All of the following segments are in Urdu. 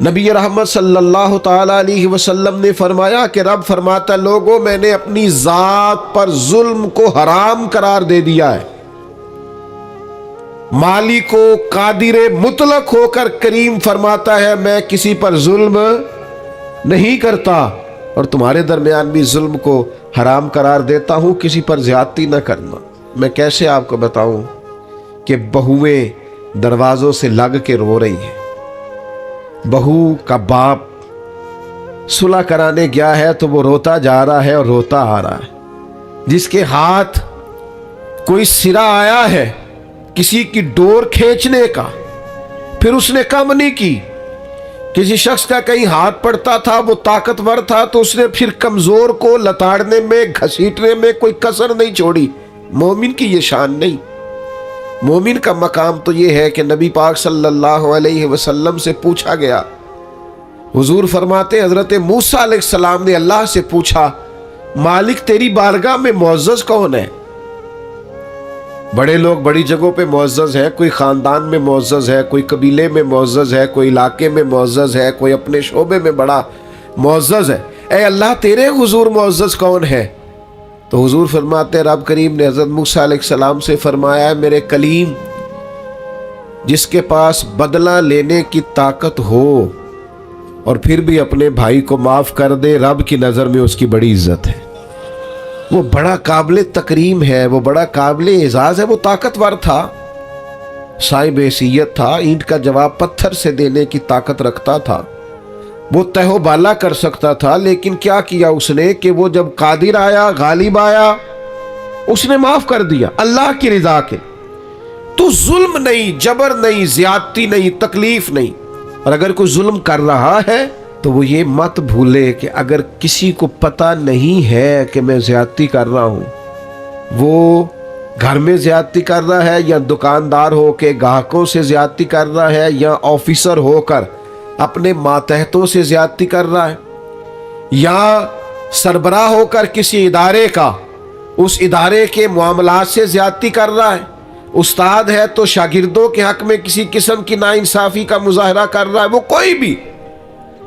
نبی رحمت صلی اللہ تعالی علیہ وسلم نے فرمایا کہ رب فرماتا لوگوں میں نے اپنی ذات پر ظلم کو حرام قرار دے دیا ہے۔ مالک و قادر مطلق ہو کر کریم فرماتا ہے میں کسی پر ظلم نہیں کرتا، اور تمہارے درمیان بھی ظلم کو حرام قرار دیتا ہوں، کسی پر زیادتی نہ کرنا۔ میں کیسے آپ کو بتاؤں کہ بہویں دروازوں سے لگ کے رو رہی ہیں، بہو کا باپ صلح کرانے گیا ہے تو وہ روتا جا رہا ہے اور روتا آ رہا ہے، جس کے ہاتھ کوئی سرا آیا ہے کسی کی ڈور کھینچنے کا، پھر اس نے کم نہیں کی۔ کسی شخص کا کہیں ہاتھ پڑتا تھا، وہ طاقتور تھا تو اس نے پھر کمزور کو لتاڑنے میں گھسیٹنے میں کوئی کسر نہیں چھوڑی۔ مومن کی یہ شان نہیں۔ مومن کا مقام تو یہ ہے کہ نبی پاک صلی اللہ علیہ وسلم سے پوچھا گیا، حضور فرماتے حضرت موسیٰ علیہ السلام نے اللہ سے پوچھا مالک تیری بارگاہ میں معزز کون ہے؟ بڑے لوگ بڑی جگہوں پہ معزز ہے، کوئی خاندان میں معزز ہے، کوئی قبیلے میں معزز ہے، کوئی علاقے میں معزز ہے، کوئی اپنے شعبے میں بڑا معزز ہے۔ اے اللہ تیرے حضور معزز کون ہے؟ تو حضور فرماتے رب کریم نے حضرت موسیٰ علیہ السلام سے فرمایا ہے میرے کلیم جس کے پاس بدلہ لینے کی طاقت ہو اور پھر بھی اپنے بھائی کو معاف کر دے، رب کی نظر میں اس کی بڑی عزت ہے، وہ بڑا قابل تکریم ہے، وہ بڑا قابل اعزاز ہے۔ وہ طاقتور تھا، صاحب حیثیت تھا، اینٹ کا جواب پتھر سے دینے کی طاقت رکھتا تھا، وہ تہ و بالا کر سکتا تھا، لیکن کیا کیا اس نے کہ وہ جب قادر آیا، غالب آیا، اس نے معاف کر دیا اللہ کی رضا کے۔ تو ظلم نہیں، جبر نہیں، زیادتی نہیں، تکلیف نہیں۔ اور اگر کوئی ظلم کر رہا ہے تو وہ یہ مت بھولے کہ اگر کسی کو پتہ نہیں ہے کہ میں زیادتی کر رہا ہوں، وہ گھر میں زیادتی کر رہا ہے یا دکاندار ہو کے گاہکوں سے زیادتی کر رہا ہے یا آفیسر ہو کر اپنے ماتحتوں سے زیادتی کر رہا ہے یا سربراہ ہو کر کسی ادارے کا اس ادارے کے معاملات سے زیادتی کر رہا ہے، استاد ہے تو شاگردوں کے حق میں کسی قسم کی ناانصافی کا مظاہرہ کر رہا ہے، وہ کوئی بھی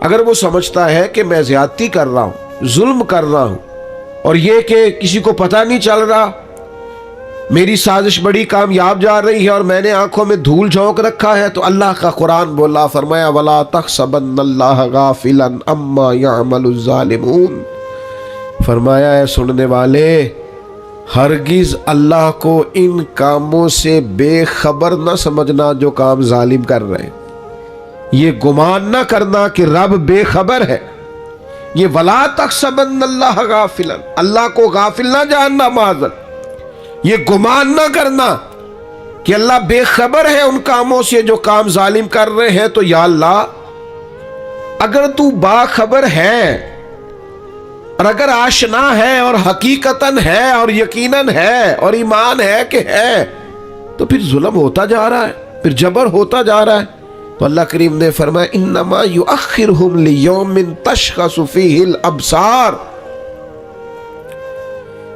اگر وہ سمجھتا ہے کہ میں زیادتی کر رہا ہوں، ظلم کر رہا ہوں، اور یہ کہ کسی کو پتہ نہیں چل رہا، میری سازش بڑی کامیاب جا رہی ہے اور میں نے آنکھوں میں دھول جھونک رکھا ہے، تو اللہ کا قرآن بولا فرمایا وَلَا تَحْسَبَنَّ اللَّهَ غَافِلًا عَمَّا يَعْمَلُ الظَّالِمُونَ، فرمایا ہے سننے والے ہرگز اللہ کو ان کاموں سے بے خبر نہ سمجھنا جو کام ظالم کر رہے ہیں، یہ گمان نہ کرنا کہ رب بے خبر ہے، یہ وَلَا تَحْسَبَنَّ اللَّهَ غَافِلًا، اللہ کو غافل نہ جاننا معاذ، یہ گمان نہ کرنا کہ اللہ بے خبر ہے ان کاموں سے جو کام ظالم کر رہے ہیں۔ تو یا اللہ اگر تو باخبر ہے اور اگر آشنا ہے اور حقیقتاً ہے اور یقیناً ہے اور ایمان ہے کہ ہے، تو پھر ظلم ہوتا جا رہا ہے، پھر جبر ہوتا جا رہا ہے۔ تو اللہ کریم نے فرمایا انما یؤخرہم لیوم تشخص فیہ الابصار،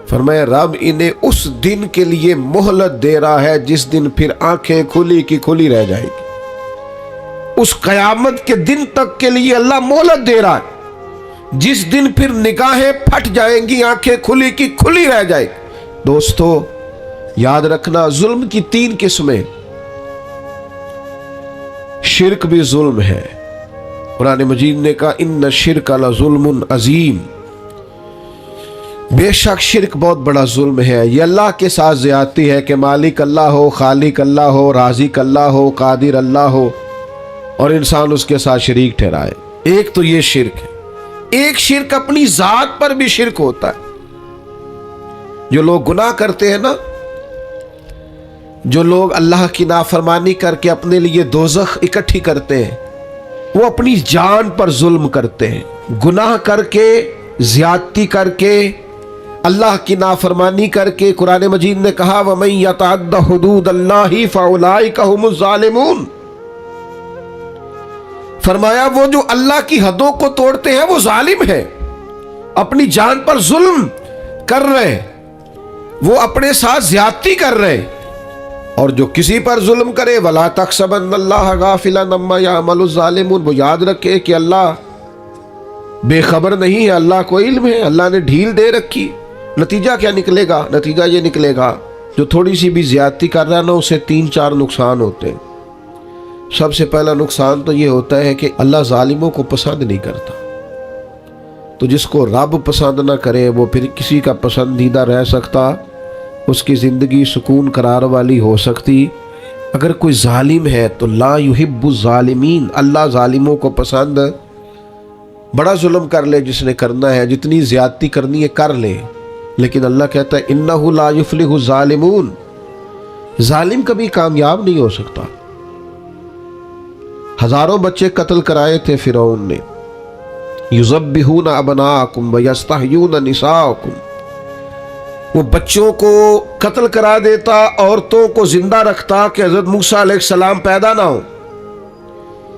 فرمایا رب انہیں اس دن کے لیے مہلت دے رہا ہے جس دن پھر آنکھیں کھلی کی کھلی رہ جائے گی، اس قیامت کے دن تک کے لیے اللہ مہلت دے رہا ہے جس دن پھر نگاہیں پھٹ جائیں گی، آنکھیں کھلی کی کھلی رہ جائے گی۔ دوستو یاد رکھنا ظلم کی تین قسمیں، شرک بھی ظلم ہے، قرآن مجید نے کہا ان الشرک لظلم عظیم، بے شک شرک بہت بڑا ظلم ہے۔ یہ اللہ کے ساتھ زیادتی ہے کہ مالک اللہ ہو، خالق اللہ ہو، رازق اللہ ہو، قادر اللہ ہو اور انسان اس کے ساتھ شریک ٹھہرائے۔ ایک تو یہ شرک ہے، ایک شرک اپنی ذات پر بھی شرک ہوتا ہے۔ جو لوگ گناہ کرتے ہیں نا، جو لوگ اللہ کی نافرمانی کر کے اپنے لیے دوزخ اکٹھی کرتے ہیں، وہ اپنی جان پر ظلم کرتے ہیں، گناہ کر کے، زیادتی کر کے، اللہ کی نافرمانی کر کے۔ قرآن مجید نے کہا وَمَن يَتَعَدَّ حُدُودَ اللَّهِ فَأُولَٰئِكَ هُمُ الظَّالِمُونَ، فرمایا وہ جو اللہ کی حدوں کو توڑتے ہیں وہ ظالم ہیں، اپنی جان پر ظلم کر رہے، وہ اپنے ساتھ زیادتی کر رہے۔ اور جو کسی پر ظلم کرے وَلَا تَحْسَبَنَّ اللَّهَ غَافِلًا عَمَّا يَعْمَلُ الظَّالِمُونَ، وہ یاد رکھے کہ اللہ بے خبر نہیں ہے، اللہ کو علم ہے، اللہ نے ڈھیل دے رکھی۔ نتیجہ کیا نکلے گا؟ نتیجہ یہ نکلے گا جو تھوڑی سی بھی زیادتی کر رہا ہے نا، اسے 3-4 نقصان ہوتے ہیں۔ سب سے پہلا نقصان تو یہ ہوتا ہے کہ اللہ ظالموں کو پسند نہیں کرتا، تو جس کو رب پسند نہ کرے وہ پھر کسی کا پسندیدہ رہ سکتا، اس کی زندگی سکون قرار والی ہو سکتی۔ اگر کوئی ظالم ہے تو لا یحب الظالمین، اللہ ظالموں کو پسند، بڑا ظلم کر لے جس نے کرنا ہے، جتنی زیادتی کرنی ہے کر لے، لیکن اللہ کہتا ہے انہ لا یفلح الظالمون، ظالم کبھی کامیاب نہیں ہو سکتا۔ ہزاروں بچے قتل کرائے تھے فرعون نے، یذبحون ابناءکم ویستحیون نساءکم، وہ بچوں کو قتل کرا دیتا، عورتوں کو زندہ رکھتا کہ حضرت موسیٰ علیہ السلام پیدا نہ ہو۔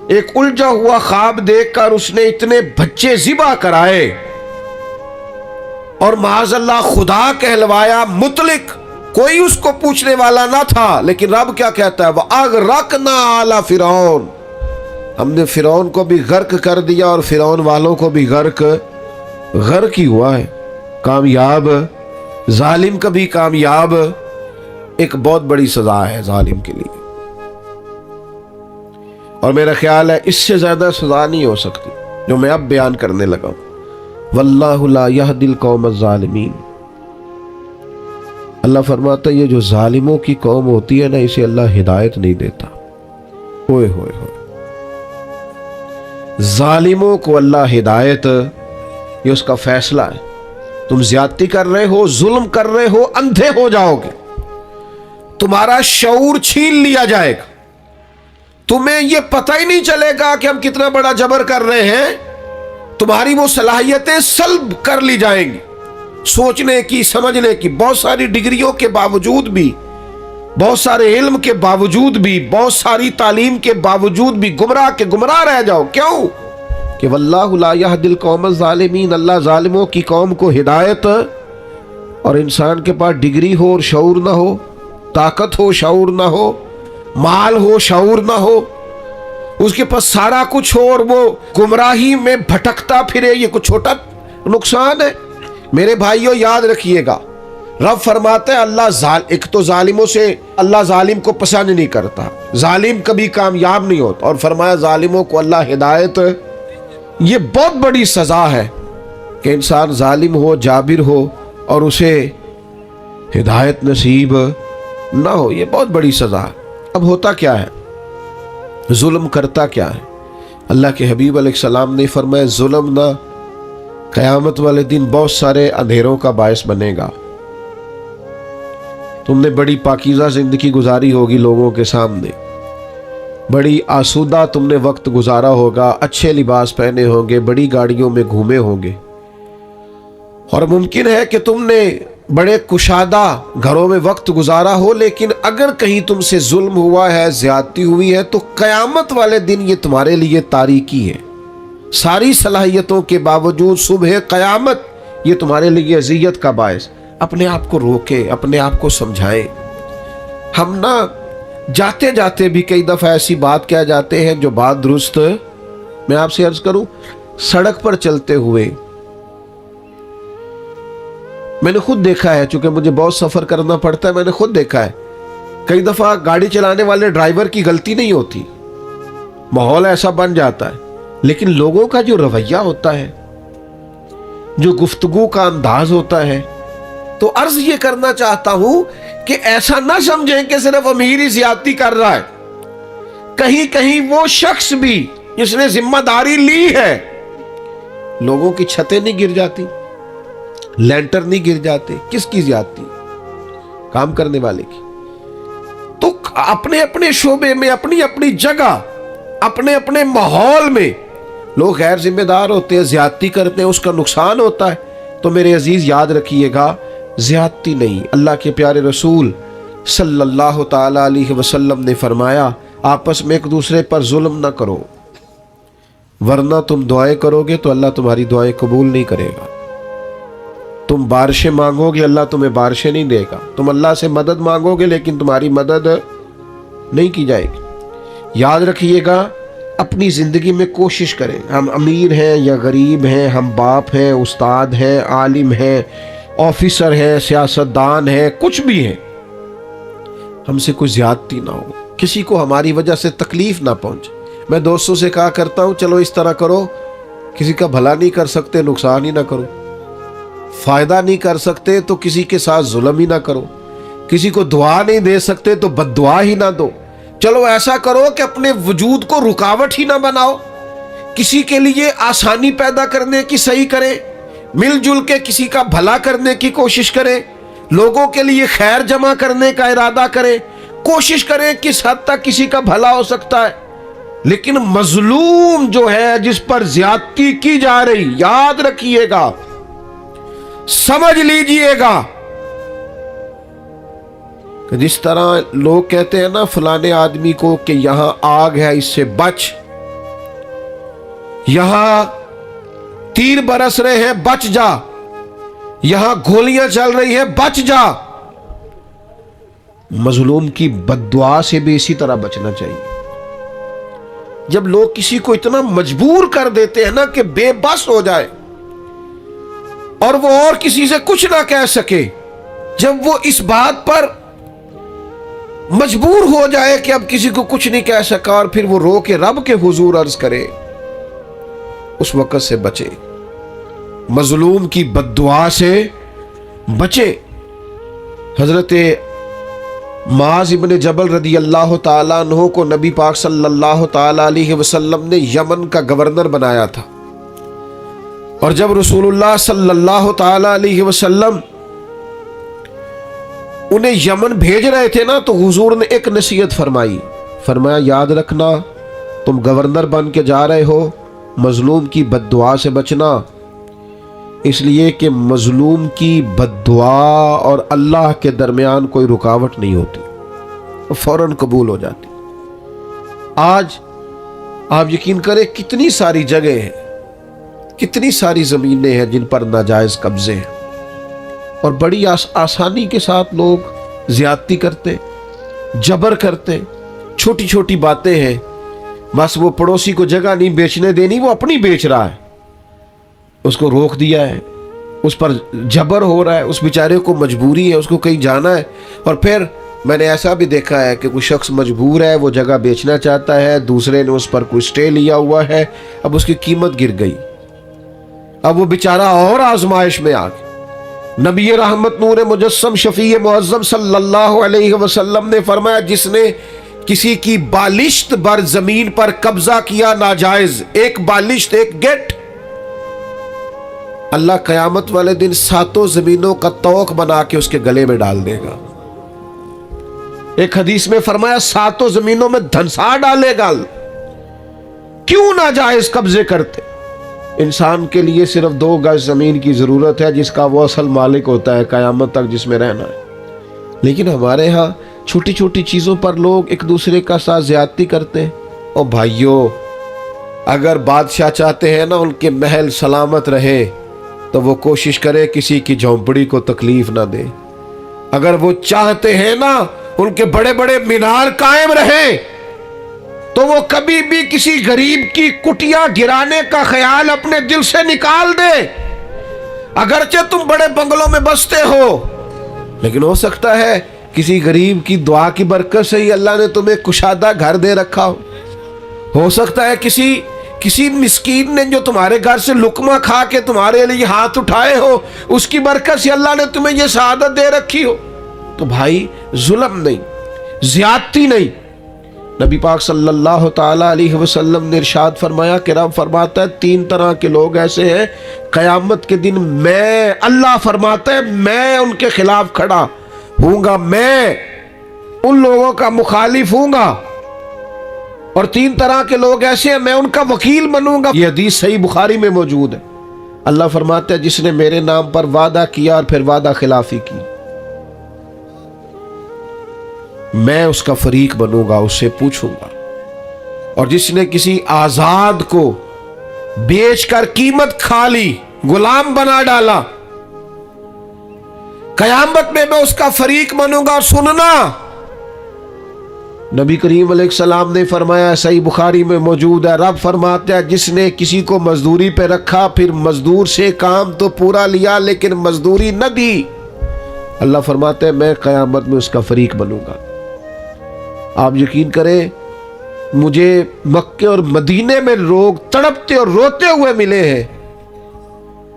ایک الجھا ہوا خواب دیکھ کر اس نے اتنے بچے ذبح کرائے اور معاذ اللہ خدا کہلوایا مطلق، کوئی اس کو پوچھنے والا نہ تھا، لیکن رب کیا کہتا ہے وَأَغْرَقْنَا آلَ فِرْعَوْنَ، ہم نے فرعون کو بھی غرق کر دیا اور فرعون والوں کو بھی غرق ہی ہوا ہے۔ کامیاب ظالم کبھی کامیاب، ایک بہت بڑی سزا ہے ظالم کے لیے، اور میرا خیال ہے اس سے زیادہ سزا نہیں ہو سکتی جو میں اب بیان کرنے لگا ہوں۔ واللہ لا یہدی القوم الظالمین، اللہ فرماتا ہے یہ جو ظالموں کی قوم ہوتی ہے نا، اسے اللہ ہدایت نہیں دیتا۔ ہوئے ہوئے ہوئے، ظالموں کو اللہ ہدایت، یہ اس کا فیصلہ ہے۔ تم زیادتی کر رہے ہو، ظلم کر رہے ہو، اندھے ہو جاؤ گے، تمہارا شعور چھین لیا جائے گا، تمہیں یہ پتہ ہی نہیں چلے گا کہ ہم کتنا بڑا جبر کر رہے ہیں، تمہاری وہ صلاحیتیں سلب کر لی جائیں گی، سوچنے کی، سمجھنے کی، بہت ساری ڈگریوں کے باوجود بھی، بہت سارے علم کے باوجود بھی، بہت ساری تعلیم کے باوجود بھی گمراہ کے گمراہ رہ جاؤ۔ کیوں؟ کہ واللہ لا یہدی القوم الظالمین، اللہ ظالموں کی قوم کو ہدایت، اور انسان کے پاس ڈگری ہو اور شعور نہ ہو، طاقت ہو شعور نہ ہو، مال ہو شعور نہ ہو، اس کے پاس سارا کچھ ہو اور وہ گمراہی میں بھٹکتا پھرے، یہ کچھ چھوٹا نقصان ہے؟ میرے بھائیوں یاد رکھیے گا، رب فرماتا ہے اللہ ایک تو ظالموں سے اللہ ظالم کو پسند نہیں کرتا، ظالم کبھی کامیاب نہیں ہوتا، اور فرمایا ظالموں کو اللہ ہدایت، یہ بہت بڑی سزا ہے کہ انسان ظالم ہو، جابر ہو اور اسے ہدایت نصیب نہ ہو، یہ بہت بڑی سزا ہے۔ اب ہوتا کیا ہے؟ ظلم کرتا کیا ہے؟ اللہ کے حبیب علیہ السلام نے فرمایا ظلم نہ قیامت والے دن بہت سارے اندھیروں کا باعث بنے گا۔ تم نے بڑی پاکیزہ زندگی گزاری ہوگی لوگوں کے سامنے، بڑی آسودہ تم نے وقت گزارا ہوگا، اچھے لباس پہنے ہوں گے، بڑی گاڑیوں میں گھومے ہوں گے، اور ممکن ہے کہ تم نے بڑے کشادہ گھروں میں وقت گزارا ہو، لیکن اگر کہیں تم سے ظلم ہوا ہے، زیادتی ہوئی ہے، تو قیامت والے دن یہ تمہارے لیے تاریکی ہے۔ ساری صلاحیتوں کے باوجود صبح قیامت یہ تمہارے لیے اذیت کا باعث۔ اپنے آپ کو روکے، اپنے آپ کو سمجھائیں۔ ہم نہ جاتے جاتے بھی کئی دفعہ ایسی بات کہہ جاتے ہیں جو بات درست، میں آپ سے عرض کروں، سڑک پر چلتے ہوئے میں نے خود دیکھا ہے، چونکہ مجھے بہت سفر کرنا پڑتا ہے، میں نے خود دیکھا ہے کئی دفعہ گاڑی چلانے والے ڈرائیور کی غلطی نہیں ہوتی، ماحول ایسا بن جاتا ہے، لیکن لوگوں کا جو رویہ ہوتا ہے، جو گفتگو کا انداز ہوتا ہے، تو عرض یہ کرنا چاہتا ہوں کہ ایسا نہ سمجھیں کہ صرف امیر ہی زیادتی کر رہا ہے، کہیں کہیں وہ شخص بھی جس نے ذمہ داری لی ہے، لوگوں کی چھتیں نہیں گر جاتی، لینٹر نہیں گر جاتے، کس کی زیادتی؟ کام کرنے والے کی۔ تو اپنے اپنے شعبے میں، اپنی اپنی جگہ، اپنے اپنے ماحول میں لوگ غیر ذمہ دار ہوتے ہیں، زیادتی کرتے ہیں، اس کا نقصان ہوتا ہے۔ تو میرے عزیز یاد رکھیے گا، زیادتی نہیں۔ اللہ کے پیارے رسول صلی اللہ تعالی علیہ وسلم نے فرمایا آپس میں ایک دوسرے پر ظلم نہ کرو، ورنہ تم دعائیں کرو گے تو اللہ تمہاری دعائیں قبول نہیں کرے گا۔ تم بارشیں مانگو گے، اللہ تمہیں بارشیں نہیں دے گا۔ تم اللہ سے مدد مانگو گے لیکن تمہاری مدد نہیں کی جائے گی۔ یاد رکھیے گا، اپنی زندگی میں کوشش کریں، ہم امیر ہیں یا غریب ہیں، ہم باپ ہیں، استاد ہیں، عالم ہیں، آفیسر ہیں، سیاستدان ہیں، کچھ بھی ہیں، ہم سے کوئی زیادتی نہ ہو، کسی کو ہماری وجہ سے تکلیف نہ پہنچے۔ میں دوستوں سے کہا کرتا ہوں، چلو اس طرح کرو، کسی کا بھلا نہیں کر سکتے نقصان ہی نہ کرو، فائدہ نہیں کر سکتے تو کسی کے ساتھ ظلم ہی نہ کرو، کسی کو دعا نہیں دے سکتے تو بد دعا ہی نہ دو۔ چلو ایسا کرو کہ اپنے وجود کو رکاوٹ ہی نہ بناؤ، کسی کے لیے آسانی پیدا کرنے کی صحیح کریں، مل جل کے کسی کا بھلا کرنے کی کوشش کریں، لوگوں کے لیے خیر جمع کرنے کا ارادہ کریں، کوشش کریں کس حد تک کسی کا بھلا ہو سکتا ہے۔ لیکن مظلوم جو ہے، جس پر زیادتی کی جا رہی، یاد رکھیے گا، سمجھ لیجئے گا کہ جس طرح لوگ کہتے ہیں نا فلانے آدمی کو کہ یہاں آگ ہے، اس سے بچ، یہاں تیر برس رہے ہیں، بچ جا، یہاں گولیاں چل رہی ہیں، بچ جا۔ مظلوم کی بد دعا سے بھی اسی طرح بچنا چاہیے۔ جب لوگ کسی کو اتنا مجبور کر دیتے ہیں نا کہ بے بس ہو جائے اور وہ اور کسی سے کچھ نہ کہہ سکے، جب وہ اس بات پر مجبور ہو جائے کہ اب کسی کو کچھ نہیں کہہ سکا اور پھر وہ رو کے رب کے حضور عرض کرے، اس وقت سے بچے، مظلوم کی بد دعا سے بچے۔ حضرت معاذ ابن جبل رضی اللہ تعالیٰ عنہ کو نبی پاک صلی اللہ تعالیٰ علیہ وسلم نے یمن کا گورنر بنایا تھا، اور جب رسول اللہ صلی اللہ تعالیٰ علیہ وسلم انہیں یمن بھیج رہے تھے نا، تو حضور نے ایک نصیحت فرمائی، فرمایا یاد رکھنا تم گورنر بن کے جا رہے ہو، مظلوم کی بد دعا سے بچنا، اس لیے کہ مظلوم کی بد دعا اور اللہ کے درمیان کوئی رکاوٹ نہیں ہوتی، فوراً قبول ہو جاتی۔ آج آپ یقین کریں کتنی ساری جگہ ہیں، کتنی ساری زمینیں ہیں جن پر ناجائز قبضے ہیں، اور بڑی آسانی کے ساتھ لوگ زیادتی کرتے، جبر کرتے، چھوٹی چھوٹی باتیں ہیں، بس وہ پڑوسی کو جگہ نہیں بیچنے دینی، وہ اپنی بیچ رہا ہے، اس کو روک دیا ہے، اس پر جبر ہو رہا ہے، اس بیچارے کو مجبوری ہے، اس کو کہیں جانا ہے، اور پھر میں نے ایسا بھی دیکھا ہے کہ کوئی شخص مجبور ہے، وہ جگہ بیچنا چاہتا ہے، دوسرے نے اس پر کوئی سٹے لیا ہوا ہے، اب اس کی قیمت گر گئی، اب وہ بیچارہ اور آزمائش میں آ گیا۔ نبی رحمت نور مجسم شفیع معظم صلی اللہ علیہ وسلم نے فرمایا، جس نے کسی کی بالشت بر زمین پر قبضہ کیا ناجائز، ایک بالشت، ایک گٹ، اللہ قیامت والے دن 7 زمینوں کا توق بنا کے اس کے گلے میں ڈال دے گا۔ ایک حدیث میں فرمایا 7 زمینوں میں دھنسا ڈالے گا۔ کیوں ناجائز قبضے کرتے؟ انسان کے لیے صرف 2 گز زمین کی ضرورت ہے، جس کا وہ اصل مالک ہوتا ہے قیامت تک، جس میں رہنا ہے۔ لیکن ہمارے ہاں چھوٹی چھوٹی چیزوں پر لوگ ایک دوسرے کا ساتھ زیادتی کرتے ہیں۔ اور بھائیوں، اگر بادشاہ چاہتے ہیں نا ان کے محل سلامت رہے تو وہ کوشش کرے کسی کی جھونپڑی کو تکلیف نہ دے۔ اگر وہ چاہتے ہیں نا ان کے بڑے بڑے مینار قائم رہیں تو وہ کبھی بھی کسی غریب کی کٹیا گرانے کا خیال اپنے دل سے نکال دے۔ اگرچہ تم بڑے بنگلوں میں بستے ہو، لیکن ہو سکتا ہے کسی غریب کی دعا کی برکت سے ہی اللہ نے تمہیں کشادہ گھر دے رکھا ہو سکتا ہے کسی مسکین نے جو تمہارے گھر سے لقمہ کھا کے تمہارے لیے ہاتھ اٹھائے ہو، اس کی برکت سے اللہ نے تمہیں یہ سعادت دے رکھی ہو۔ تو بھائی، ظلم نہیں، زیادتی نہیں۔ نبی پاک صلی اللہ تعالیٰ علیہ وسلم نے ارشاد فرمایا کہ رب فرماتا ہے 3 طرح کے لوگ ایسے ہیں قیامت کے دن اللہ فرماتا ہے میں ان کے خلاف کھڑا ہوں گا، میں ان لوگوں کا مخالف ہوں گا، اور 3 طرح کے لوگ ایسے ہیں میں ان کا وکیل بنوں گا۔ یہ حدیث صحیح بخاری میں موجود ہے۔ اللہ فرماتا ہے جس نے میرے نام پر وعدہ کیا اور پھر وعدہ خلافی کی، میں اس کا فریق بنوں گا، اس سے پوچھوں گا۔ اور جس نے کسی آزاد کو بیچ کر قیمت کھا لی، غلام بنا ڈالا، قیامت میں اس کا فریق بنوں گا۔ اور سننا، نبی کریم علیہ السلام نے فرمایا، صحیح بخاری میں موجود ہے، رب فرماتا ہے جس نے کسی کو مزدوری پہ رکھا پھر مزدور سے کام تو پورا لیا لیکن مزدوری نہ دی، اللہ فرماتا ہے میں قیامت میں اس کا فریق بنوں گا۔ آپ یقین کریں مجھے مکے اور مدینے میں لوگ تڑپتے اور روتے ہوئے ملے ہیں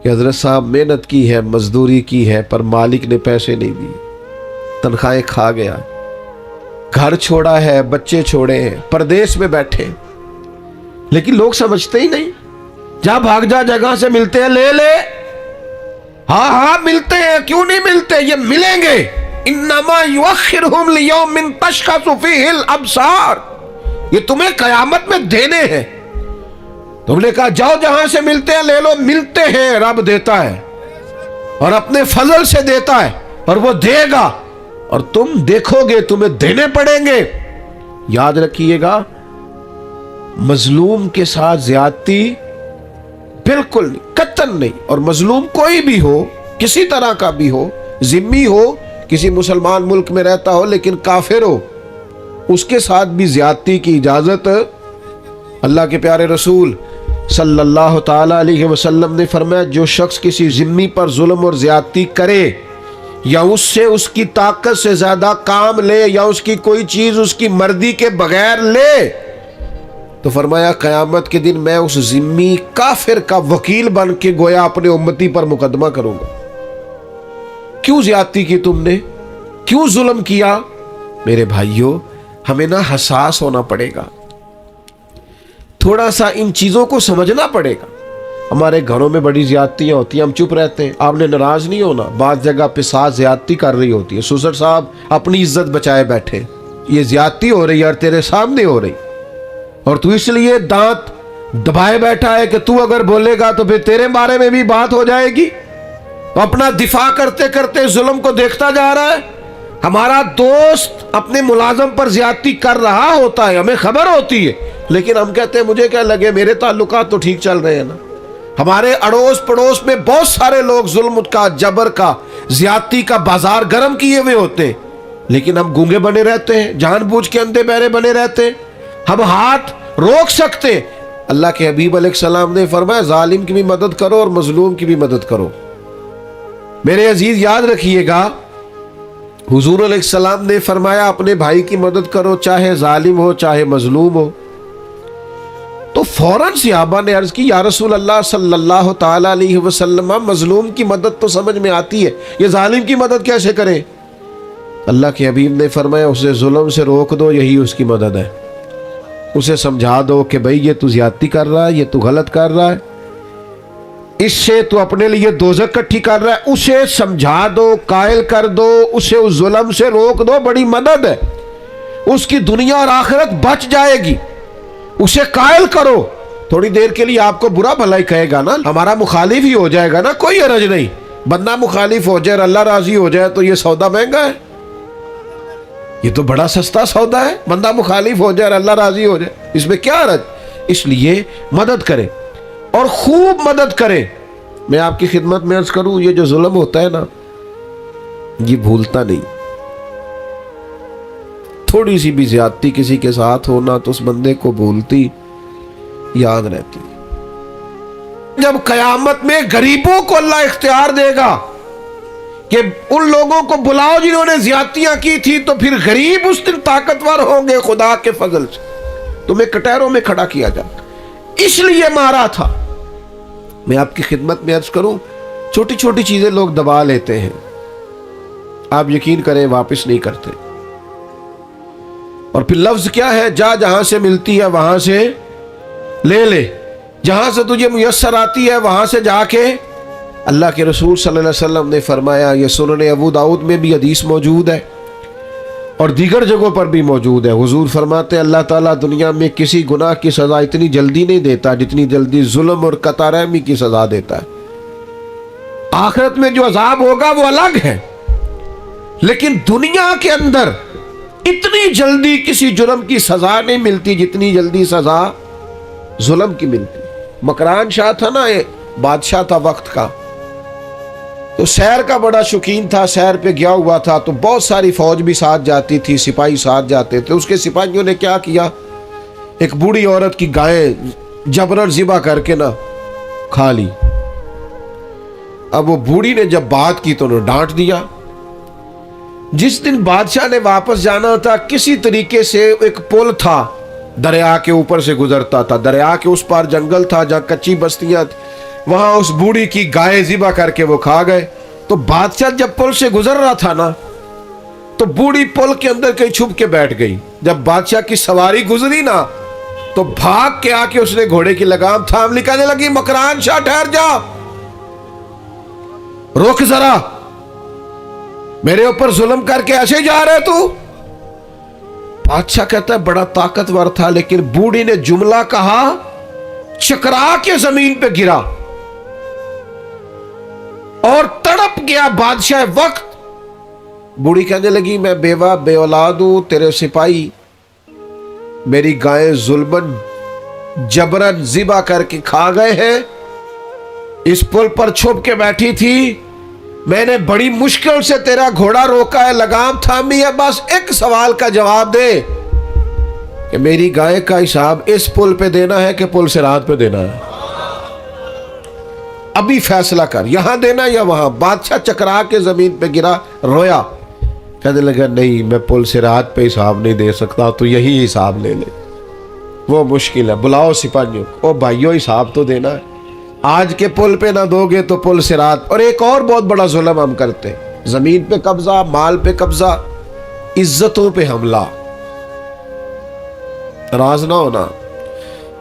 کہ حضرت صاحب محنت کی ہے، مزدوری کی ہے، پر مالک نے پیسے نہیں دیے، تنخواہیں کھا گیا، گھر چھوڑا ہے، بچے چھوڑے ہیں، پردیس میں بیٹھے، لیکن لوگ سمجھتے ہی نہیں، جا بھاگ جا، جگہ سے ملتے ہیں لے لے، ہاں ملتے ہیں، کیوں نہیں ملتے، یہ ملیں گے، انما یؤخرہم لیوم تشخص فیہ الابصار، یہ تمہیں قیامت میں دینے ہیں۔ تم نے کہا جاؤ جہاں سے ملتے ہیں لے لو، ملتے ہیں، رب دیتا ہے اور اپنے فضل سے دیتا ہے اور وہ دے گا اور تم دیکھو گے تمہیں دینے پڑیں گے۔ یاد رکھیے گا مظلوم کے ساتھ زیادتی بالکل نہیں، قطعاً نہیں، اور مظلوم کوئی بھی ہو، کسی طرح کا بھی ہو، ذمی ہو، کسی مسلمان ملک میں رہتا ہو لیکن کافر ہو، اس کے ساتھ بھی زیادتی کی اجازت اللہ کے پیارے رسول صلی اللہ تعالی علیہ وسلم نے فرمایا جو شخص کسی ذمی پر ظلم اور زیادتی کرے یا اس سے اس کی طاقت سے زیادہ کام لے یا اس کی کوئی چیز اس کی مرضی کے بغیر لے تو فرمایا قیامت کے دن میں اس ذمی کافر کا وکیل بن کے گویا اپنے امتی پر مقدمہ کروں گا۔ کیوں زیادتی کی تم نے، کیوں ظلم کیا؟ میرے بھائیوں ہمیں نا حساس ہونا پڑے گا، تھوڑا سا ان چیزوں کو سمجھنا پڑے گا۔ ہمارے گھروں میں بڑی زیادتیاں ہوتی ہیں، ہم چپ رہتے ہیں، آپ نے ناراض نہیں ہونا، بعض جگہ پہ ساس زیادتی کر رہی ہوتی ہے، سسر صاحب اپنی عزت بچائے بیٹھے، یہ زیادتی ہو رہی ہے اور تیرے سامنے ہو رہی، اور تو اس لیے دانت دبائے بیٹھا ہے کہ تو اگر بولے گا تو پھر تیرے بارے میں بھی بات ہو جائے گی، تو اپنا دفاع کرتے کرتے ظلم کو دیکھتا جا رہا ہے۔ ہمارا دوست اپنے ملازم پر زیادتی کر رہا ہوتا ہے، ہمیں خبر ہوتی ہے، لیکن ہم کہتے ہیں مجھے کیا لگے، میرے تعلقات تو ٹھیک چل رہے ہیں نا۔ ہمارے اڑوس پڑوس میں بہت سارے لوگ ظلم کا، جبر کا، زیادتی کا بازار گرم کیے ہوئے ہوتے ہیں، لیکن ہم گونگے بنے رہتے ہیں، جان بوجھ کے اندھے بہرے بنے رہتے ہیں، ہم ہاتھ روک سکتے ہیں۔ اللہ کے حبیب علیہ السلام نے فرمایا ظالم کی بھی مدد کرو اور مظلوم کی بھی مدد کرو۔ میرے عزیز یاد رکھیے گا حضور علیہ السلام نے فرمایا اپنے بھائی کی مدد کرو چاہے ظالم ہو چاہے مظلوم ہو۔ تو فوراً صحابہ نے عرض کی یا رسول اللہ صلی اللہ تعالی علیہ وسلم مظلوم کی مدد تو سمجھ میں آتی ہے، یہ ظالم کی مدد کیسے کریں؟ اللہ کے حبیب نے فرمایا اسے ظلم سے روک دو، یہی اس کی مدد ہے۔ اسے سمجھا دو کہ بھئی یہ تو زیادتی کر رہا ہے، یہ تو غلط کر رہا ہے، اس سے تو اپنے لیے دوزخ کٹھی کر رہا ہے، اسے سمجھا دو، قائل کر دو، اسے اس ظلم سے روک دو، بڑی مدد ہے، اس کی دنیا اور آخرت بچ جائے گی، اسے قائل کرو۔ تھوڑی دیر کے لیے آپ کو برا بھلائی کہے گا نا، ہمارا مخالف ہی ہو جائے گا نا، کوئی حرج نہیں، بندہ مخالف ہو جائے اور اللہ راضی ہو جائے تو یہ سودا مہنگا ہے، یہ تو بڑا سستا سودا ہے، بندہ مخالف ہو جائے اور اللہ راضی ہو جائے، اس میں کیا حرج؟ اس لیے مدد کریں اور خوب مدد کریں۔ میں آپ کی خدمت میں عرض کروں یہ جو ظلم ہوتا ہے نا یہ بھولتا نہیں، تھوڑی سی بھی زیادتی کسی کے ساتھ ہونا تو اس بندے کو بھولتی یاد رہتی۔ جب قیامت میں غریبوں کو اللہ اختیار دے گا کہ ان لوگوں کو بلاؤ جنہوں نے زیادتیاں کی تھی، تو پھر غریب اس دن طاقتور ہوں گے خدا کے فضل سے، تمہیں کٹہروں میں کھڑا کیا جائے، اس لیے مارا تھا۔ میں آپ کی خدمت میں عرض کروں چھوٹی چھوٹی چیزیں لوگ دبا لیتے ہیں، آپ یقین کریں واپس نہیں کرتے، اور پھر لفظ کیا ہے، جا جہاں سے ملتی ہے وہاں سے لے لے، جہاں سے تجھے میسر آتی ہے وہاں سے جا کے۔ اللہ کے رسول صلی اللہ علیہ وسلم نے فرمایا، یہ سنن ابو داؤد میں بھی حدیث موجود ہے اور دیگر جگہوں پر بھی موجود ہے، حضور فرماتے ہیں اللہ تعالیٰ دنیا میں کسی گناہ کی سزا اتنی جلدی نہیں دیتا جتنی جلدی ظلم اور قطع رحمی کی سزا دیتا ہے۔ آخرت میں جو عذاب ہوگا وہ الگ ہے، لیکن دنیا کے اندر اتنی جلدی کسی جرم کی سزا نہیں ملتی جتنی جلدی سزا ظلم کی ملتی۔ مکران شاہ تھا نا، بادشاہ تھا وقت کا، تو سیر کا بڑا شوقین تھا، سیر پہ گیا ہوا تھا، تو بہت ساری فوج بھی ساتھ جاتی تھی، سپاہی ساتھ جاتے تھے۔ اس کے سپاہیوں نے کیا کیا، ایک بوڑھی عورت کی گائیں جبرن ذبح کر کے نہ کھا لی۔ اب وہ بوڑھی نے جب بات کی تو انہوں نے ڈانٹ دیا۔ جس دن بادشاہ نے واپس جانا تھا، کسی طریقے سے ایک پل تھا، دریا کے اوپر سے گزرتا تھا، دریا کے اس پار جنگل تھا جہاں کچی بستیاں تھیں، وہاں اس بوڑھی کی گائے ذبح کر کے وہ کھا گئے۔ تو بادشاہ جب پل سے گزر رہا تھا نا، تو بوڑھی پل کے اندر کہیں چھپ کے بیٹھ گئی۔ جب بادشاہ کی سواری گزری نا، تو بھاگ کے آ کے اس نے گھوڑے کی لگام تھام لی، کہنے لگی مکران شاہ ٹھہر جا، روک ذرا، میرے اوپر ظلم کر کے ایسے جا رہے تو؟ بادشاہ کہتا ہے بڑا طاقتور تھا، لیکن بوڑھی نے جملہ کہا، چکرا کے زمین پہ گرا اور تڑپ گیا بادشاہ وقت۔ بوڑھی کہنے لگی میں بیوہ بے اولاد ہوں، تیرے سپاہی میری گائیں ظلمن جبرن ذبح کر کے کھا گئے ہیں، اس پل پر چھپ کے بیٹھی تھی، میں نے بڑی مشکل سے تیرا گھوڑا روکا ہے، لگام تھامی ہے، بس ایک سوال کا جواب دے کہ میری گائے کا حساب اس پل پہ دینا ہے کہ پل صراط پہ دینا ہے؟ ابھی فیصلہ کر، یہاں دینا یا وہاں؟ بادشاہ چکرا کے زمین پہ گرا، رویا، کہنے لگا نہیں میں پل صراط پہ حساب نہیں دے سکتا، تو یہی حساب لے لے، وہ مشکل ہے، بلاؤ سپاہیوں، او بھائیو حساب تو دینا ہے، آج کے پل پہ نہ دو گے تو پل صراط۔ اور ایک اور بہت بڑا ظلم ہم کرتے، زمین پہ قبضہ، مال پہ قبضہ، عزتوں پہ حملہ۔ ناراض نہ ہونا،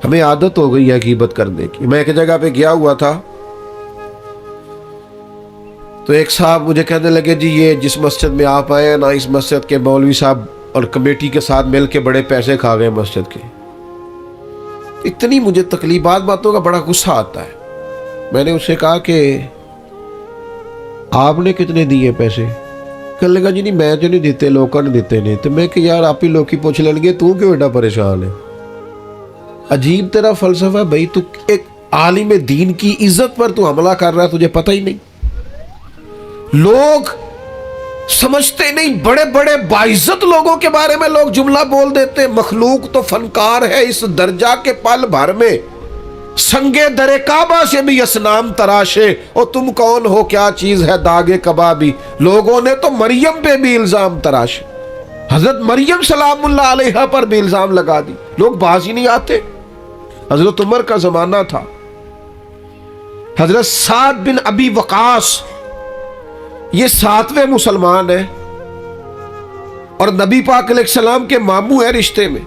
ہمیں عادت ہو گئی ہے غیبت کرنے کی۔ میں ایک جگہ پہ گیا ہوا تھا، تو ایک صاحب مجھے کہنے لگے جی یہ جس مسجد میں آپ آئے ہیں نا، اس مسجد کے مولوی صاحب اور کمیٹی کے ساتھ مل کے بڑے پیسے کھا گئے مسجد کے۔ اتنی مجھے تکلیفات باتوں کا بڑا غصہ آتا ہے۔ میں نے اس سے کہا کہ آپ نے کتنے دیے پیسے؟ کہنے لگا جی نہیں میں تو نہیں دیتے، لوگوں نے دیتے نہیں۔ تو میں کہ یار آپ ہی لوگ کی پوچھ لیں گے، تو کیوں ایڈا پریشان ہے؟ عجیب تیرا فلسفہ بھائی، تو ایک عالم دین کی عزت پر تو حملہ کر رہا ہے، تجھے پتہ ہی نہیں۔ لوگ سمجھتے نہیں، بڑے بڑے باعزت لوگوں کے بارے میں لوگ جملہ بول دیتے، مخلوق تو فنکار ہے اس درجہ کے پل بھر میں، سنگے در کعبہ سے بھی اسنام تراشے، اور تم کون ہو کیا چیز ہے داغے کبابی۔ لوگوں نے تو مریم پہ بھی الزام تراشے، حضرت مریم سلام اللہ علیہا پر بھی الزام لگا دی، لوگ باز ہی نہیں آتے۔ حضرت عمر کا زمانہ تھا، حضرت سعد بن ابی وقاص یہ 7ویں مسلمان ہیں اور نبی پاک علیہ السلام کے ماموں ہیں رشتے میں،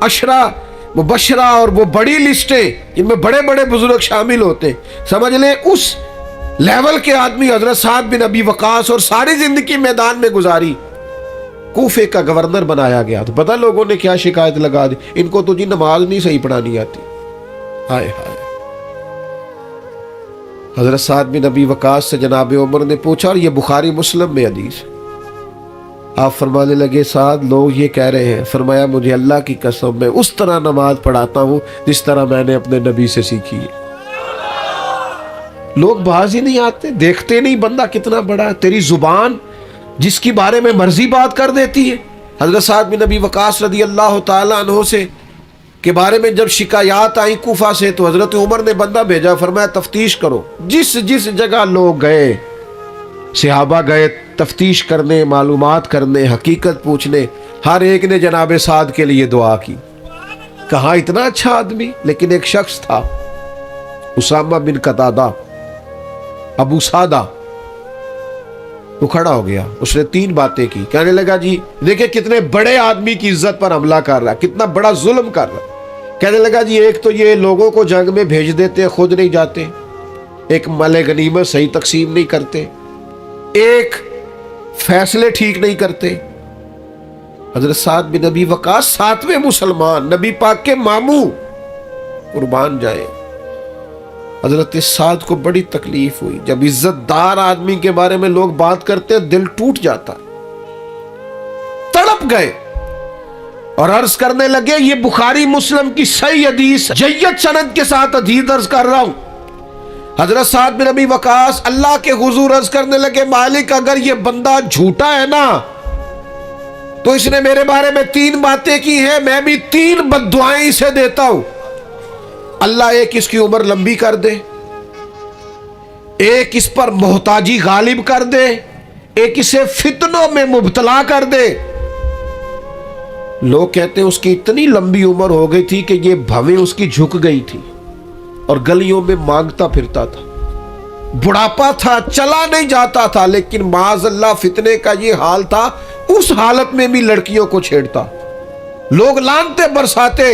عشرہ مبشرہ اور وہ بڑی لسٹیں جن میں بڑے بڑے بزرگ شامل ہوتے، سمجھ لیں اس لیول کے آدمی حضرت سعد بن ابی وقاص، اور ساری زندگی میدان میں گزاری، کوفے کا گورنر بنایا گیا۔ تو پتہ لوگوں نے کیا شکایت لگا دی، ان کو تو جی نماز نہیں صحیح پڑھانی آتی۔ ہائے ہائے، حضرت سعد بن ابی وقاص سے جناب عمر نے پوچھا، اور یہ بخاری مسلم میں حدیث، آپ فرمانے لگے سعد لوگ یہ کہہ رہے ہیں، فرمایا مجھے اللہ کی قسم میں اس طرح نماز پڑھاتا ہوں جس طرح میں نے اپنے نبی سے سیکھی ہے۔ لوگ باز ہی نہیں آتے، دیکھتے نہیں بندہ کتنا بڑا ہے، تیری زبان جس کی بارے میں مرضی بات کر دیتی ہے۔ حضرت سعد بن ابی وقاص رضی اللہ تعالیٰ عنہ سے کے بارے میں جب شکایات آئیں کوفہ سے، تو حضرت عمر نے بندہ بھیجا، فرمایا تفتیش کرو، جس جس جگہ لوگ گئے، صحابہ گئے تفتیش کرنے، معلومات کرنے، حقیقت پوچھنے، ہر ایک نے جناب سعد کے لیے دعا کی۔ کہا اتنا اچھا آدمی، لیکن ایک شخص تھا اسامہ بن قتادہ ابو سعدہ، وہ کھڑا ہو گیا، اس نے 3 باتیں کی، کہنے لگا جی دیکھیں کتنے بڑے آدمی کی عزت پر حملہ کر رہا ہے، کتنا بڑا ظلم کر رہا ہے۔ کہنے لگا جی ایک تو یہ لوگوں کو جنگ میں بھیج دیتے، خود نہیں جاتے، ایک مال غنیمت صحیح تقسیم نہیں کرتے، ایک فیصلے ٹھیک نہیں کرتے۔ حضرت سعد بن ابی وقاص 7ویں مسلمان، نبی پاک کے ماموں، قربان جائے۔ حضرت سعد کو بڑی تکلیف ہوئی، جب عزت دار آدمی کے بارے میں لوگ بات کرتے دل ٹوٹ جاتا، تڑپ گئے اور عرض کرنے لگے یہ بخاری مسلم کی صحیح حدیث جید سند کے ساتھ حدیث عرض کر رہا ہوں، حضرت سعد بن ابی وقاص اللہ کے حضور عرض کرنے لگے مالک اگر یہ بندہ جھوٹا ہے نا تو اس نے میرے بارے میں 3 باتیں کی ہیں، میں بھی 3 بد دعائیں اسے دیتا ہوں۔ اللہ ایک اس کی عمر لمبی کر دے، ایک اس پر محتاجی غالب کر دے، ایک اسے فتنوں میں مبتلا کر دے۔ لوگ کہتے ہیں اس کی اتنی لمبی عمر ہو گئی تھی کہ یہ بھویں اس کی جھک گئی تھی اور گلیوں میں مانگتا پھرتا تھا، بڑھاپا تھا، چلا نہیں جاتا تھا، لیکن معاذ اللہ فتنے کا یہ حال تھا، اس حالت میں بھی لڑکیوں کو چھیڑتا، لوگ لانتے برساتے،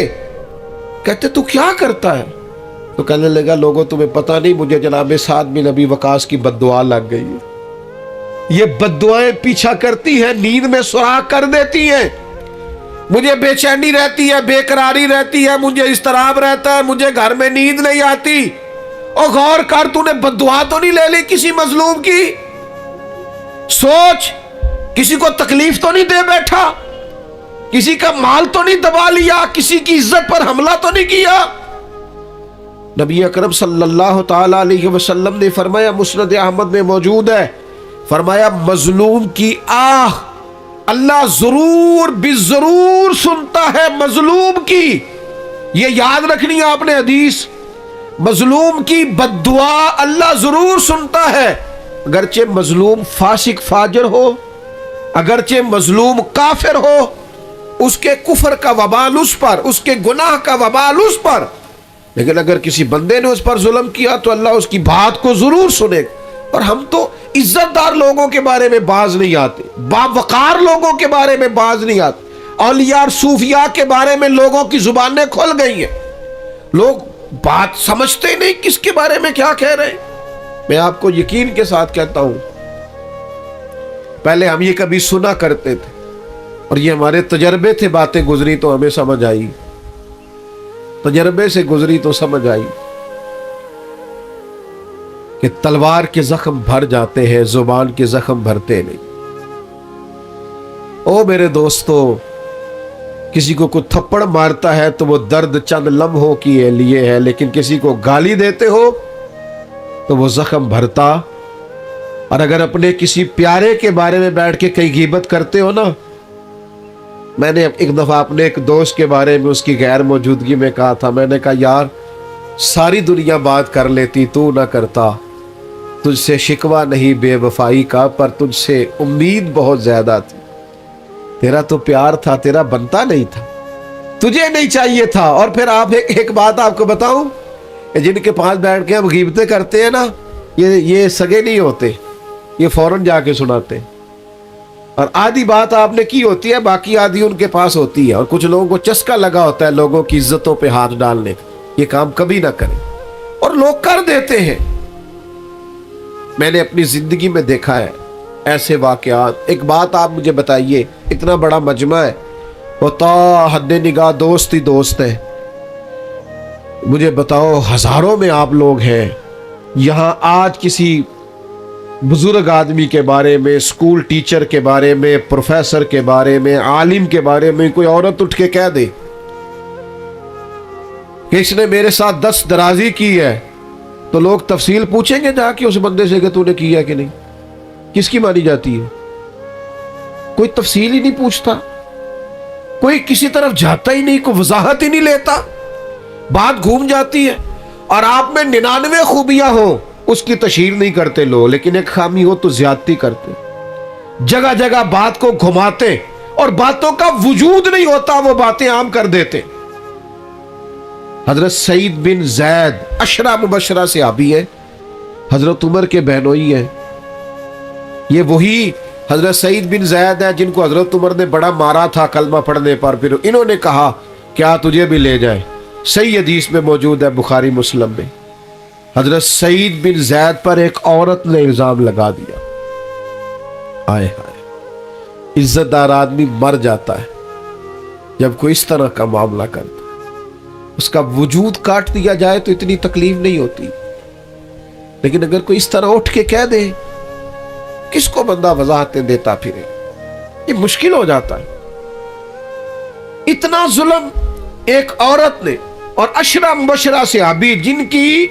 کہتے تو کیا کرتا ہے؟ تو کہنے لگا لوگوں تمہیں پتہ نہیں مجھے جناب سعد بن ابی وقاص کی بد دعا لگ گئی ہے، یہ بد دعائیں پیچھا کرتی ہیں، نیند میں سراغ کر دیتی ہیں، مجھے بے چینی رہتی ہے، بے قراری رہتی ہے، مجھے اضطراب رہتا ہے، مجھے گھر میں نیند نہیں آتی۔ اور غور کر تو نے بد دعا تو نہیں لے لی کسی مظلوم کی؟ سوچ، کسی کو تکلیف تو نہیں دے بیٹھا، کسی کا مال تو نہیں دبا لیا، کسی کی عزت پر حملہ تو نہیں کیا؟ نبی اکرم صلی اللہ تعالی علیہ وسلم نے فرمایا، مسند احمد میں موجود ہے، فرمایا مظلوم کی آہ اللہ ضرور بالضرور سنتا ہے، مظلوم کی، یہ یاد رکھنی ہے آپ نے حدیث، مظلوم کی بد دعا اللہ ضرور سنتا ہے، اگرچہ مظلوم فاسق فاجر ہو، اگرچہ مظلوم کافر ہو، اس کے کفر کا وبال اس پر، اس کے گناہ کا وبال اس پر، لیکن اگر کسی بندے نے اس پر ظلم کیا تو اللہ اس کی بات کو ضرور سنے گا۔ اور ہم تو عزت دار لوگوں کے بارے میں باز نہیں آتے، باوقار لوگوں کے بارے میں باز نہیں آتے، اولیاء اور صوفیاء کے بارے میں لوگوں کی زبانیں کھل گئی ہیں، لوگ بات سمجھتے نہیں کس کے بارے میں کیا کہہ رہے ہیں۔ میں آپ کو یقین کے ساتھ کہتا ہوں، پہلے ہم یہ کبھی سنا کرتے تھے اور یہ ہمارے تجربے تھے، باتیں گزری تو ہمیں سمجھ آئی، تجربے سے گزری تو سمجھ آئی کہ تلوار کے زخم بھر جاتے ہیں، زبان کے زخم بھرتے نہیں۔ او میرے دوستو، کسی کو کوئی تھپڑ مارتا ہے تو وہ درد چند لمحوں کے لیے ہے، لیکن کسی کو گالی دیتے ہو تو وہ زخم بھرتا۔ اور اگر اپنے کسی پیارے کے بارے میں بیٹھ کے کئی غیبت کرتے ہو نا، میں نے ایک دفعہ اپنے ایک دوست کے بارے میں اس کی غیر موجودگی میں کہا تھا، میں نے کہا یار ساری دنیا بات کر لیتی تو نہ کرتا، تجھ سے شکوہ نہیں بے وفائی کا، پر تجھ سے امید بہت زیادہ تھی، تیرا تو پیار تھا، تیرا بنتا نہیں تھا، تجھے نہیں چاہیے تھا۔ اور پھر آپ ایک بات آپ کو بتاؤں، جن کے پاس بیٹھ کے ہم غیبتیں کرتے ہیں نا، یہ سگے نہیں ہوتے، یہ فوراً جا کے سناتے ہیں، اور آدھی بات آپ نے کی ہوتی ہے، باقی آدھی ان کے پاس ہوتی ہے، اور کچھ لوگوں کو چسکا لگا ہوتا ہے لوگوں کی عزتوں پہ ہاتھ ڈالنے کا، یہ کام کبھی نہ کریں، اور لوگ کر دیتے ہیں۔ میں نے اپنی زندگی میں دیکھا ہے ایسے واقعات۔ ایک بات آپ مجھے بتائیے، اتنا بڑا مجمع ہے، ہوتا حد نگاہ دوست ہی دوست ہے، مجھے بتاؤ ہزاروں میں آپ لوگ ہیں، یہاں آج کسی بزرگ آدمی کے بارے میں، اسکول ٹیچر کے بارے میں، پروفیسر کے بارے میں، عالم کے بارے میں کوئی عورت اٹھ کے کہہ دے کہ اس نے میرے ساتھ دست درازی کی ہے، تو لوگ تفصیل پوچھیں گے جا کے اس بندے سے کہ تو نے کیا کہ نہیں؟ کس کی مانی جاتی ہے؟ کوئی تفصیل ہی نہیں پوچھتا، کوئی کسی طرف جاتا ہی نہیں، کوئی وضاحت ہی نہیں لیتا، بات گھوم جاتی ہے۔ اور آپ میں 99 خوبیاں ہوں، اس کی تشہیر نہیں کرتے لوگ، لیکن ایک خامی ہو تو زیادتی کرتے، جگہ جگہ بات کو گھماتے، اور باتوں کا وجود نہیں ہوتا، وہ باتیں عام کر دیتے۔ حضرت سعید بن زید عشرہ مبشرہ صحابی ہیں، حضرت عمر کے بہنوئی ہیں، یہ وہی حضرت سعید بن زید ہیں جن کو حضرت عمر نے بڑا مارا تھا کلمہ پڑھنے پر، پھر انہوں نے کہا کیا تجھے بھی لے جائے، صحیح حدیث میں موجود ہے بخاری مسلم میں۔ حضرت سعید بن زید پر ایک عورت نے الزام لگا دیا، آئے ہائے، عزت دار آدمی مر جاتا ہے جب کوئی اس طرح کا معاملہ کرتا، اس کا وجود کاٹ دیا جائے تو اتنی تکلیف نہیں ہوتی، لیکن اگر کوئی اس طرح اٹھ کے کہہ دے، کس کو بندہ وضاحتیں دیتا پھرے، یہ مشکل ہو جاتا ہے۔ اتنا ظلم ایک عورت نے، اور عشرہ مبشرہ صحابی جن کی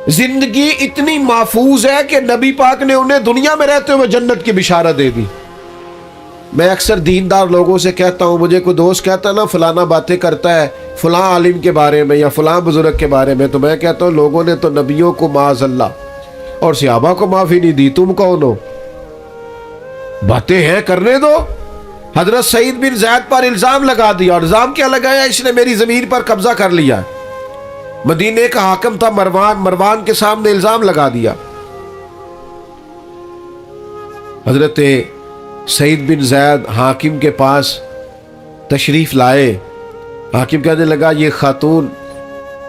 زندگی اتنی محفوظ ہے کہ نبی پاک نے انہیں دنیا میں رہتے ہوئے جنت کی بشارت دے دی۔ میں اکثر دیندار لوگوں سے کہتا ہوں، مجھے کوئی دوست کہتا ہے نا فلانا باتیں کرتا ہے فلاں عالم کے بارے میں یا فلاں بزرگ کے بارے میں، تو میں کہتا ہوں لوگوں نے تو نبیوں کو معاذ اللہ اور صحابہ کو معافی نہیں دی، تم کون ہو؟ باتیں ہیں کرنے دو۔ حضرت سعید بن زید پر الزام لگا دیا، اور الزام کیا لگایا؟ اس نے میری زمین پر قبضہ کر لیا۔ مدینے کا حاکم تھا مروان کے سامنے الزام لگا دیا۔ حضرت سعید بن زید حاکم کے پاس تشریف لائے۔ حاکم کہنے لگا یہ خاتون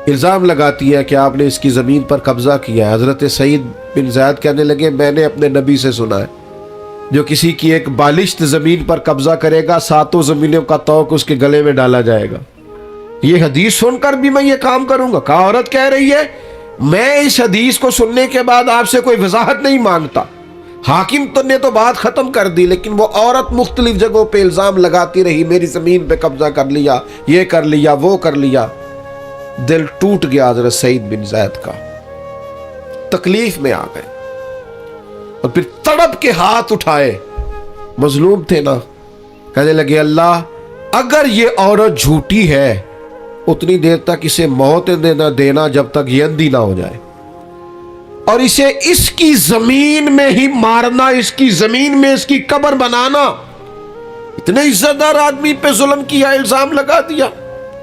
الزام لگاتی ہے کہ آپ نے اس کی زمین پر قبضہ کیا ہے۔ حضرت سعید بن زید کہنے لگے میں نے اپنے نبی سے سنا ہے جو کسی کی ایک بالشت زمین پر قبضہ کرے گا 7 زمینوں کا توق اس کے گلے میں ڈالا جائے گا۔ یہ حدیث سن کر بھی میں یہ کام کروں گا؟ کہا عورت کہہ رہی ہے میں اس حدیث کو سننے کے بعد آپ سے کوئی وضاحت نہیں مانگتا۔ حاکم تو نے تو بات ختم کر دی، لیکن وہ عورت مختلف جگہوں پہ الزام لگاتی رہی، میری زمین پہ قبضہ کر لیا، یہ کر لیا، وہ کر لیا۔ دل ٹوٹ گیا حضرت سعید بن زید کا، تکلیف میں آ گئے، اور پھر تڑپ کے ہاتھ اٹھائے، مظلوم تھے نا، کہنے لگے اللہ اگر یہ عورت جھوٹی ہے اتنی دیر تک اسے موت نہ دینا جب تک یہ اندھی نہ ہو جائے، اور اسے اس کی زمین میں ہی مارنا، اس کی زمین میں اس کی قبر بنانا۔ اتنے عزت دار آدمی پہ ظلم کیا، الزام لگا دیا،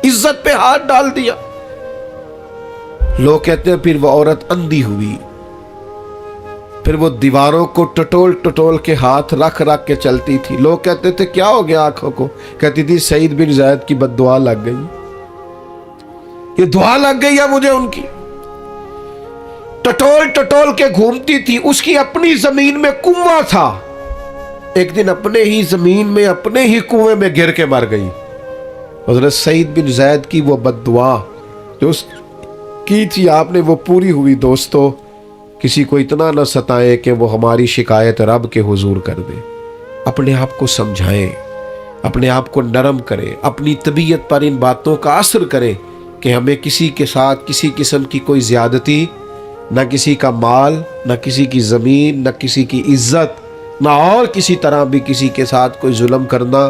عزت پہ ہاتھ ڈال دیا۔ لوگ کہتے ہیں پھر وہ عورت اندھی ہوئی، پھر وہ دیواروں کو ٹٹول ٹٹول کے ہاتھ رکھ رکھ کے چلتی تھی۔ لوگ کہتے تھے کیا ہو گیا آنکھوں کو؟ کہتی تھی سعید بن زید کی بد دعا لگ گئی، یہ دعا لگ گئی ہے مجھے ان کی۔ ٹٹول ٹٹول کے گھومتی تھی، اس کی اپنی زمین میں کنواں تھا، ایک دن اپنے ہی زمین میں اپنے ہی کنویں میں گر کے مر گئی۔ حضرت سعید بن زید کی وہ بد دعا جو اس کی تھی آپ نے وہ پوری ہوئی۔ دوستو کسی کو اتنا نہ ستائے کہ وہ ہماری شکایت رب کے حضور کر دے، اپنے آپ کو سمجھائیں، اپنے آپ کو نرم کریں، اپنی طبیعت پر ان باتوں کا اثر کریں کہ ہمیں کسی کے ساتھ کسی قسم کی کوئی زیادتی، نہ کسی کا مال، نہ کسی کی زمین، نہ کسی کی عزت، نہ اور کسی طرح بھی کسی کے ساتھ کوئی ظلم کرنا